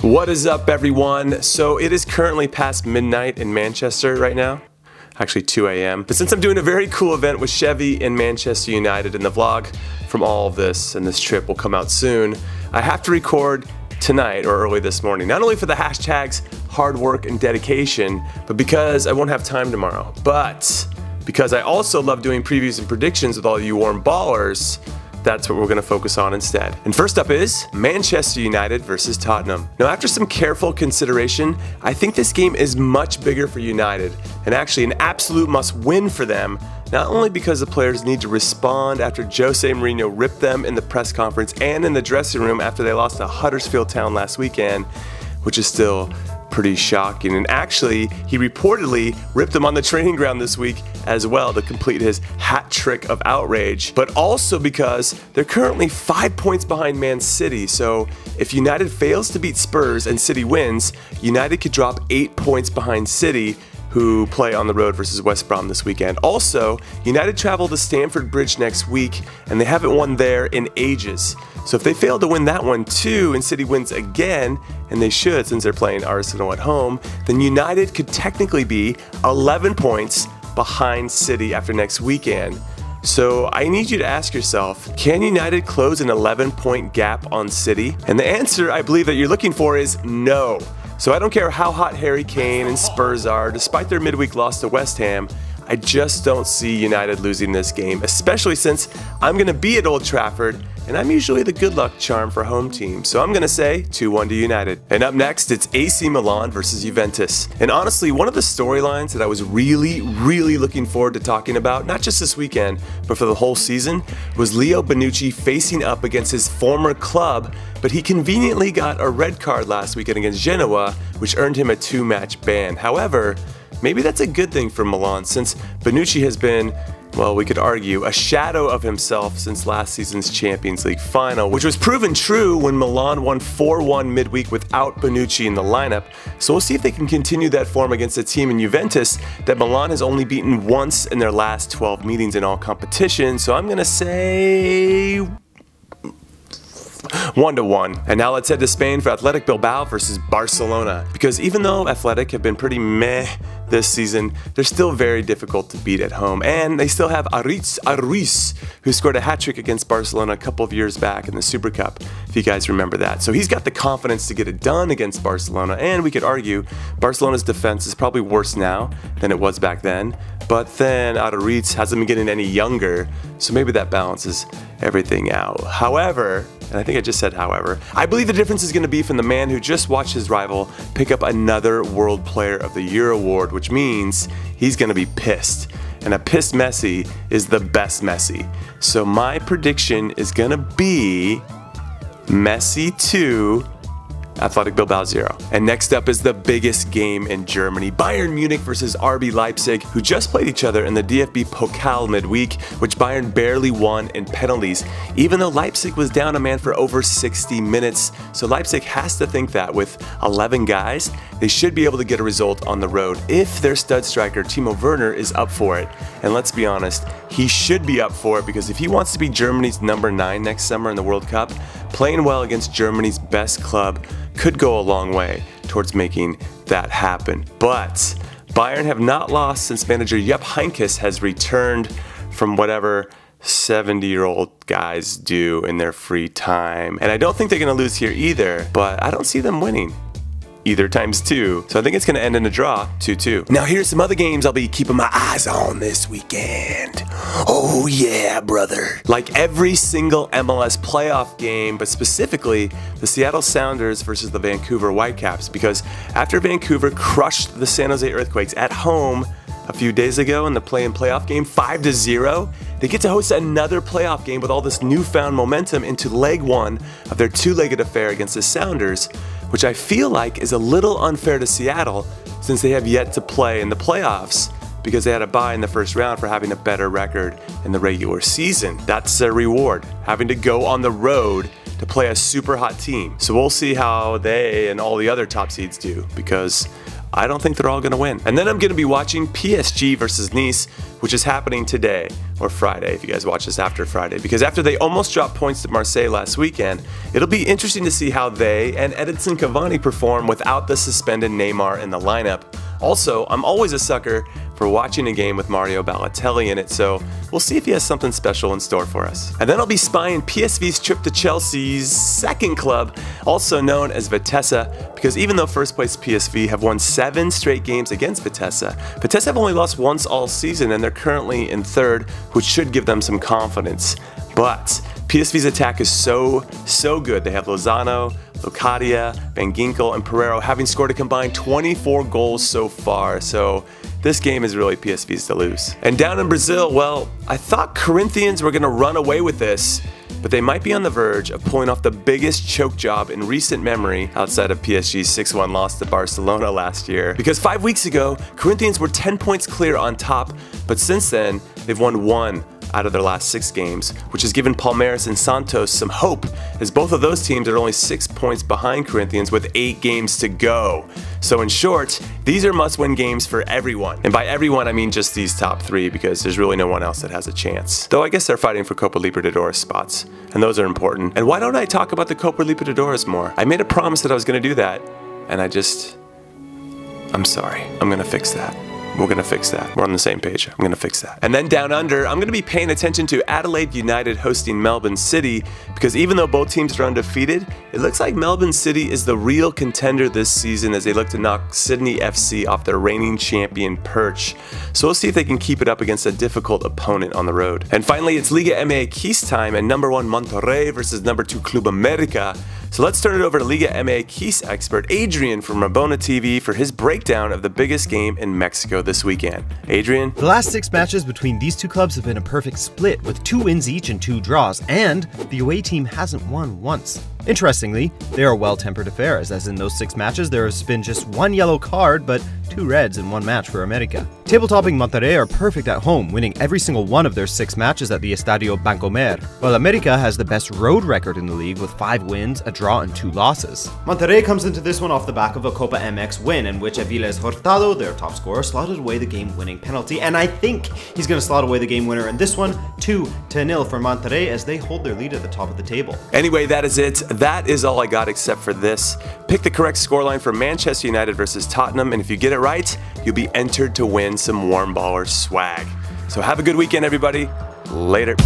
What is up, everyone? So it is currently past midnight in Manchester right now. Actually 2 a.m. But since I'm doing a very cool event with Chevy and Manchester United, and the vlog from all of this and this trip will come out soon, I have to record tonight or early this morning. Not only for the hashtags hard work and dedication, but because I won't have time tomorrow. But because I also love doing previews and predictions with all you warm ballers, that's what we're going to focus on instead. And first up is Manchester United versus Tottenham. Now, after some careful consideration, I think this game is much bigger for United, and actually an absolute must-win for them, not only because the players need to respond after Jose Mourinho ripped them in the press conference and in the dressing room after they lost to Huddersfield Town last weekend, which is still pretty shocking. And actually, he reportedly ripped them on the training ground this week as well to complete his hat trick of outrage, but also because they're currently 5 points behind Man City. So if United fails to beat Spurs and City wins, United could drop 8 points behind City, who play on the road versus West Brom this weekend. Also, United travel to Stamford Bridge next week, and they haven't won there in ages. So if they fail to win that one too, and City wins again, and they should since they're playing Arsenal at home, then United could technically be 11 points behind City after next weekend. So I need you to ask yourself, can United close an 11-point gap on City? And the answer I believe that you're looking for is no. So I don't care how hot Harry Kane and Spurs are, despite their midweek loss to West Ham, I just don't see United losing this game, especially since I'm going to be at Old Trafford, and I'm usually the good luck charm for home teams. So I'm going to say 2-1 to United. And up next, it's AC Milan versus Juventus. And honestly, one of the storylines that I was really looking forward to talking about, not just this weekend, but for the whole season, was Leo Bonucci facing up against his former club, but he conveniently got a red card last weekend against Genoa, which earned him a 2-match ban. However, maybe that's a good thing for Milan, since Bonucci has been, well, we could argue, a shadow of himself since last season's Champions League final, which was proven true when Milan won 4-1 midweek without Bonucci in the lineup. So we'll see if they can continue that form against a team in Juventus that Milan has only beaten once in their last 12 meetings in all competitions. So I'm going to say 1-1. And now let's head to Spain for Athletic Bilbao versus Barcelona. Because even though Athletic have been pretty meh this season, they're still very difficult to beat at home. And they still have Ruiz, who scored a hat-trick against Barcelona a couple of years back in the Super Cup, if you guys remember that. So he's got the confidence to get it done against Barcelona. And we could argue Barcelona's defense is probably worse now than it was back then. But then Ruiz hasn't been getting any younger, so maybe that balances everything out. However, and I think I just said however, I believe the difference is going to be from the man who just watched his rival pick up another World Player of the Year award, which means he's going to be pissed. And a pissed Messi is the best Messi. So my prediction is going to be Messi 2, Athletic Bilbao 0. And next up is the biggest game in Germany. Bayern Munich versus RB Leipzig, who just played each other in the DFB Pokal midweek, which Bayern barely won in penalties, even though Leipzig was down a man for over 60 minutes. So Leipzig has to think that with 11 guys, they should be able to get a result on the road if their stud striker Timo Werner is up for it. And let's be honest, he should be up for it, because if he wants to be Germany's number 9 next summer in the World Cup, playing well against Germany's best club could go a long way towards making that happen. But Bayern have not lost since manager Jupp Heynckes has returned from whatever 70-year-old guys do in their free time. And I don't think they're going to lose here either, but I don't see them winning either times 2. So I think it's going to end in a draw, 2-2. Now here's some other games I'll be keeping my eyes on this weekend. Oh yeah, brother. Like every single MLS playoff game, but specifically the Seattle Sounders versus the Vancouver Whitecaps, because after Vancouver crushed the San Jose Earthquakes at home a few days ago in the play-in playoff game 5-0, they get to host another playoff game with all this newfound momentum into leg 1 of their two-legged affair against the Sounders, which I feel like is a little unfair to Seattle since they have yet to play in the playoffs because they had a bye in the first round for having a better record in the regular season. That's their reward, having to go on the road to play a super hot team. So we'll see how they and all the other top seeds do, because I don't think they're all going to win. And then I'm going to be watching PSG versus Nice, which is happening today, or Friday, if you guys watch this after Friday, because after they almost dropped points to Marseille last weekend, it'll be interesting to see how they and Edinson Cavani perform without the suspended Neymar in the lineup. Also, I'm always a sucker for watching a game with Mario Balotelli in it, so we'll see if he has something special in store for us. And then I'll be spying PSV's trip to Chelsea's second club, also known as Vitesse, because even though first place PSV have won 7 straight games against Vitesse, Vitesse have only lost once all season and they're currently in third, which should give them some confidence. But PSV's attack is so good. They have Lozano, Locadia, Van Ginkel, and Pereiro having scored a combined 24 goals so far, so this game is really PSV's to lose. And down in Brazil, well, I thought Corinthians were going to run away with this, but they might be on the verge of pulling off the biggest choke job in recent memory outside of PSG's 6-1 loss to Barcelona last year. Because 5 weeks ago, Corinthians were 10 points clear on top, but since then, they've won 1 out of their last 6 games, which has given Palmeiras and Santos some hope, as both of those teams are only 6 points behind Corinthians with 8 games to go. So in short, these are must-win games for everyone. And by everyone, I mean just these top 3, because there's really no one else that has a chance. Though I guess they're fighting for Copa Libertadores spots, and those are important. And why don't I talk about the Copa Libertadores more? I made a promise that I was going to do that, and I'm sorry. I'm going to fix that. We're going to fix that. We're on the same page. I'm going to fix that. And then down under, I'm going to be paying attention to Adelaide United hosting Melbourne City, because even though both teams are undefeated, it looks like Melbourne City is the real contender this season as they look to knock Sydney FC off their reigning champion perch. So we'll see if they can keep it up against a difficult opponent on the road. And finally, it's Liga MX time, and number 1 Monterrey versus number 2 Club America. So let's turn it over to Liga MX expert Adrian from Rabona TV for his breakdown of the biggest game in Mexico this weekend. Adrian? The last 6 matches between these 2 clubs have been a perfect split, with 2 wins each and 2 draws, and the away team hasn't won once. Interestingly, they are well-tempered affairs, as in those 6 matches there has been just 1 yellow card, but 2 reds in 1 match for America. Table-topping Monterrey are perfect at home, winning every single one of their 6 matches at the Estadio Bancomer, while America has the best road record in the league with 5 wins, a draw, and 2 losses. Monterrey comes into this one off the back of a Copa MX win, in which Aviles Hurtado, their top scorer, slotted away the game-winning penalty, and I think he's going to slot away the game winner in this one, 2-0 for Monterrey, as they hold their lead at the top of the table. Anyway, that is it. That is all I got except for this. Pick the correct scoreline for Manchester United versus Tottenham, and if you get it right, you'll be entered to win some Warm Baller swag. So have a good weekend, everybody. Later.